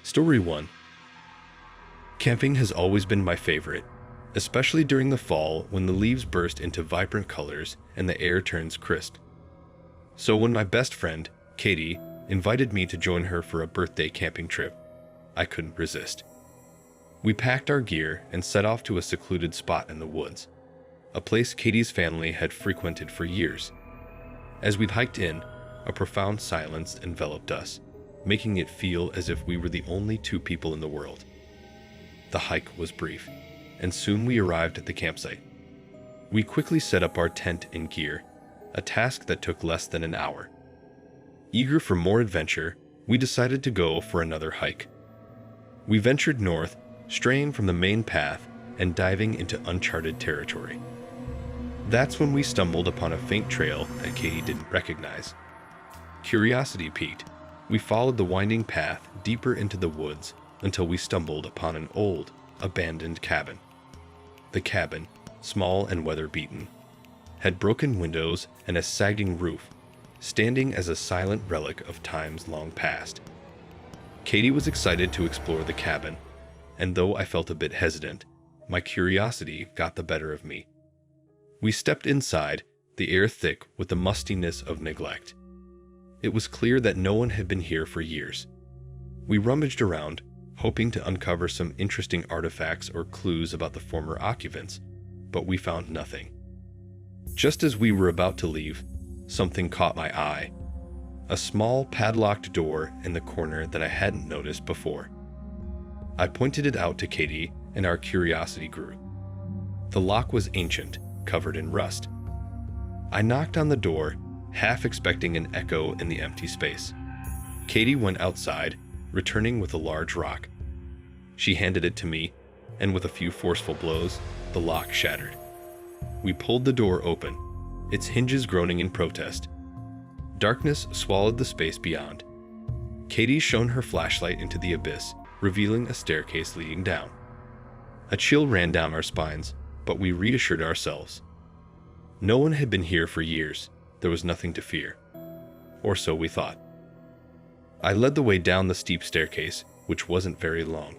Story 1. Camping has always been my favorite, especially during the fall when the leaves burst into vibrant colors and the air turns crisp. So when my best friend, Katie, invited me to join her for a birthday camping trip, I couldn't resist. We packed our gear and set off to a secluded spot in the woods, a place Katie's family had frequented for years. As we hiked in, a profound silence enveloped us, making it feel as if we were the only two people in the world. The hike was brief, and soon we arrived at the campsite. We quickly set up our tent and gear, a task that took less than an hour. Eager for more adventure, we decided to go for another hike. We ventured north, straying from the main path and diving into uncharted territory. That's when we stumbled upon a faint trail that Katie didn't recognize. Curiosity piqued. We followed the winding path deeper into the woods until we stumbled upon an old, abandoned cabin. The cabin, small and weather-beaten, had broken windows and a sagging roof, standing as a silent relic of times long past. Katie was excited to explore the cabin, and though I felt a bit hesitant, my curiosity got the better of me. We stepped inside, the air thick with the mustiness of neglect. It was clear that no one had been here for years. We rummaged around, hoping to uncover some interesting artifacts or clues about the former occupants, but we found nothing. Just as we were about to leave, something caught my eye. A small padlocked door in the corner that I hadn't noticed before. I pointed it out to Katie, and our curiosity grew. The lock was ancient, covered in rust. I knocked on the door, half expecting an echo in the empty space. Katie went outside, returning with a large rock. She handed it to me, and with a few forceful blows, the lock shattered. We pulled the door open, its hinges groaning in protest. Darkness swallowed the space beyond. Katie shone her flashlight into the abyss, revealing a staircase leading down. A chill ran down our spines, but we reassured ourselves. No one had been here for years. There was nothing to fear. Or so we thought. I led the way down the steep staircase, which wasn't very long,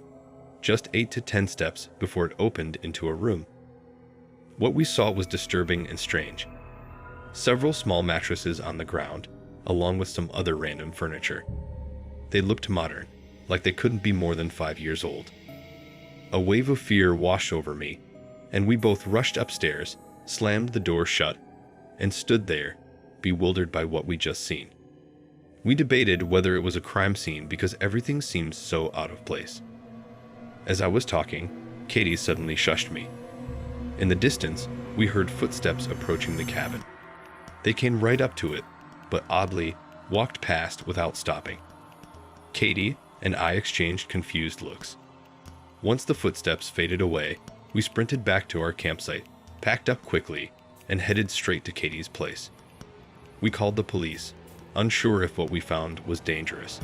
just 8 to 10 steps before it opened into a room. What we saw was disturbing and strange. Several small mattresses on the ground, along with some other random furniture. They looked modern, like they couldn't be more than 5 years old. A wave of fear washed over me, and we both rushed upstairs, slammed the door shut, and stood there, bewildered by what we just seen. We debated whether it was a crime scene because everything seemed so out of place. As I was talking, Katie suddenly shushed me. In the distance, we heard footsteps approaching the cabin. They came right up to it, but oddly, walked past without stopping. Katie and I exchanged confused looks. Once the footsteps faded away, we sprinted back to our campsite, packed up quickly, and headed straight to Katie's place. We called the police, unsure if what we found was dangerous.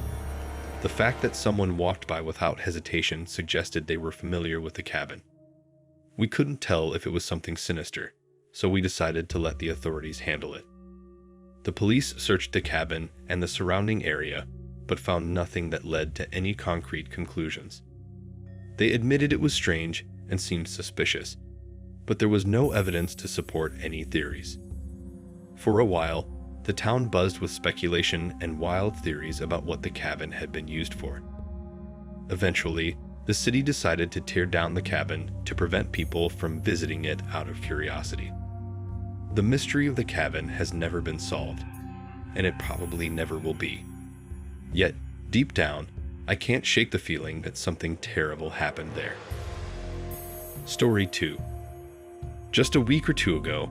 The fact that someone walked by without hesitation suggested they were familiar with the cabin. We couldn't tell if it was something sinister, so we decided to let the authorities handle it. The police searched the cabin and the surrounding area, but found nothing that led to any concrete conclusions. They admitted it was strange and seemed suspicious, but there was no evidence to support any theories. For a while, the town buzzed with speculation and wild theories about what the cabin had been used for. Eventually, the city decided to tear down the cabin to prevent people from visiting it out of curiosity. The mystery of the cabin has never been solved, and it probably never will be. Yet, deep down, I can't shake the feeling that something terrible happened there. Story 2. Just a week or two ago,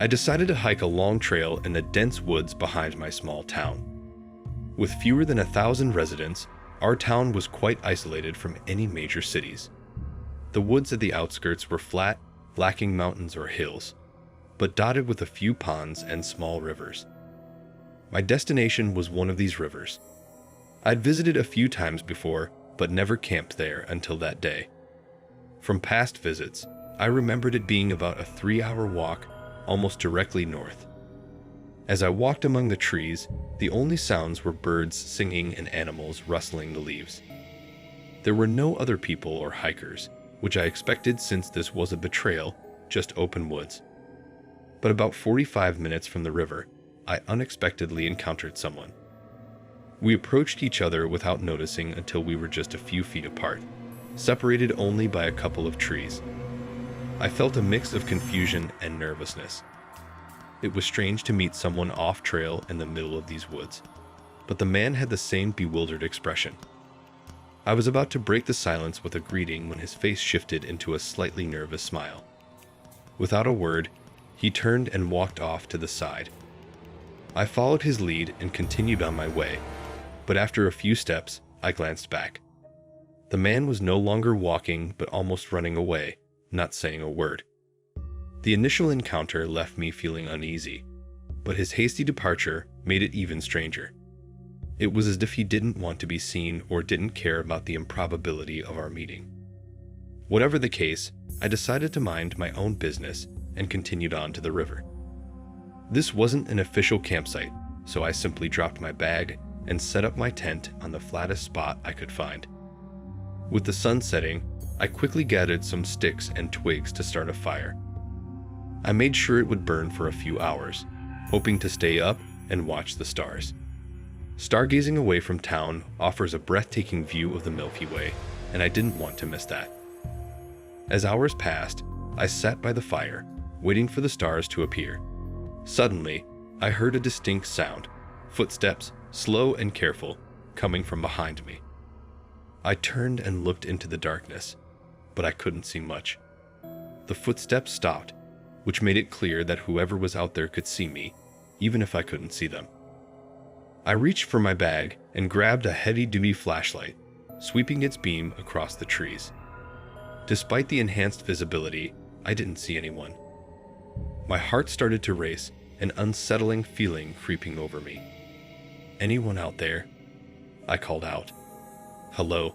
I decided to hike a long trail in the dense woods behind my small town. With fewer than 1,000 residents, our town was quite isolated from any major cities. The woods at the outskirts were flat, lacking mountains or hills, but dotted with a few ponds and small rivers. My destination was one of these rivers. I'd visited a few times before, but never camped there until that day. From past visits, I remembered it being about a 3-hour walk, almost directly north. As I walked among the trees, the only sounds were birds singing and animals rustling the leaves. There were no other people or hikers, which I expected since this was a betrayal, just open woods. But about 45 minutes from the river, I unexpectedly encountered someone. We approached each other without noticing until we were just a few feet apart, separated only by a couple of trees. I felt a mix of confusion and nervousness. It was strange to meet someone off trail in the middle of these woods, but the man had the same bewildered expression. I was about to break the silence with a greeting when his face shifted into a slightly nervous smile. Without a word, he turned and walked off to the side. I followed his lead and continued on my way, but after a few steps, I glanced back. The man was no longer walking but almost running away, not saying a word. The initial encounter left me feeling uneasy, but his hasty departure made it even stranger. It was as if he didn't want to be seen or didn't care about the improbability of our meeting. Whatever the case, I decided to mind my own business and continued on to the river. This wasn't an official campsite, so I simply dropped my bag and set up my tent on the flattest spot I could find. With the sun setting, I quickly gathered some sticks and twigs to start a fire. I made sure it would burn for a few hours, hoping to stay up and watch the stars. Stargazing away from town offers a breathtaking view of the Milky Way, and I didn't want to miss that. As hours passed, I sat by the fire, waiting for the stars to appear. Suddenly, I heard a distinct sound, footsteps, slow and careful, coming from behind me. I turned and looked into the darkness, but I couldn't see much. The footsteps stopped, which made it clear that whoever was out there could see me, even if I couldn't see them. I reached for my bag and grabbed a heavy-duty flashlight, sweeping its beam across the trees. Despite the enhanced visibility, I didn't see anyone. My heart started to race, an unsettling feeling creeping over me. "Anyone out there?" I called out. "Hello?"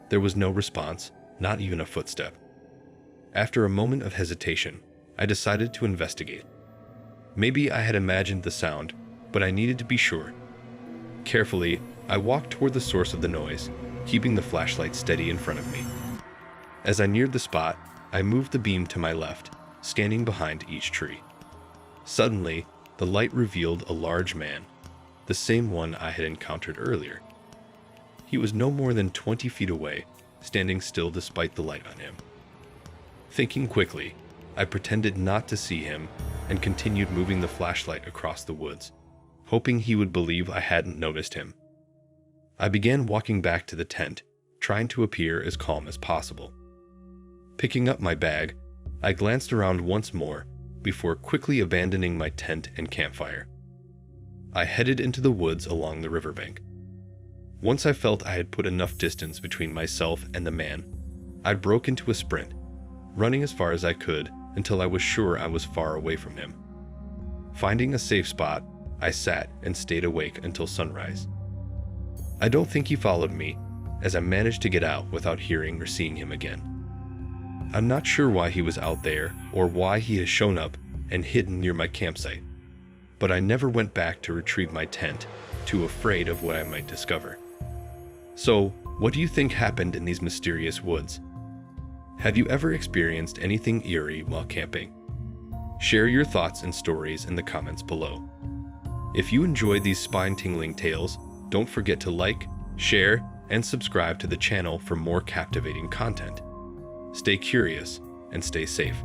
There was no response, not even a footstep. After a moment of hesitation, I decided to investigate. Maybe I had imagined the sound, but I needed to be sure. Carefully, I walked toward the source of the noise, keeping the flashlight steady in front of me. As I neared the spot, I moved the beam to my left, scanning behind each tree. Suddenly, the light revealed a large man, the same one I had encountered earlier. He was no more than 20 feet away, standing still despite the light on him. Thinking quickly, I pretended not to see him and continued moving the flashlight across the woods, hoping he would believe I hadn't noticed him. I began walking back to the tent, trying to appear as calm as possible. Picking up my bag, I glanced around once more before quickly abandoning my tent and campfire. I headed into the woods along the riverbank. Once I felt I had put enough distance between myself and the man, I broke into a sprint, running as far as I could until I was sure I was far away from him. Finding a safe spot, I sat and stayed awake until sunrise. I don't think he followed me, as I managed to get out without hearing or seeing him again. I'm not sure why he was out there or why he has shown up and hidden near my campsite, but I never went back to retrieve my tent, too afraid of what I might discover. So, what do you think happened in these mysterious woods? Have you ever experienced anything eerie while camping? Share your thoughts and stories in the comments below. If you enjoyed these spine-tingling tales, don't forget to like, share, and subscribe to the channel for more captivating content. Stay curious and stay safe.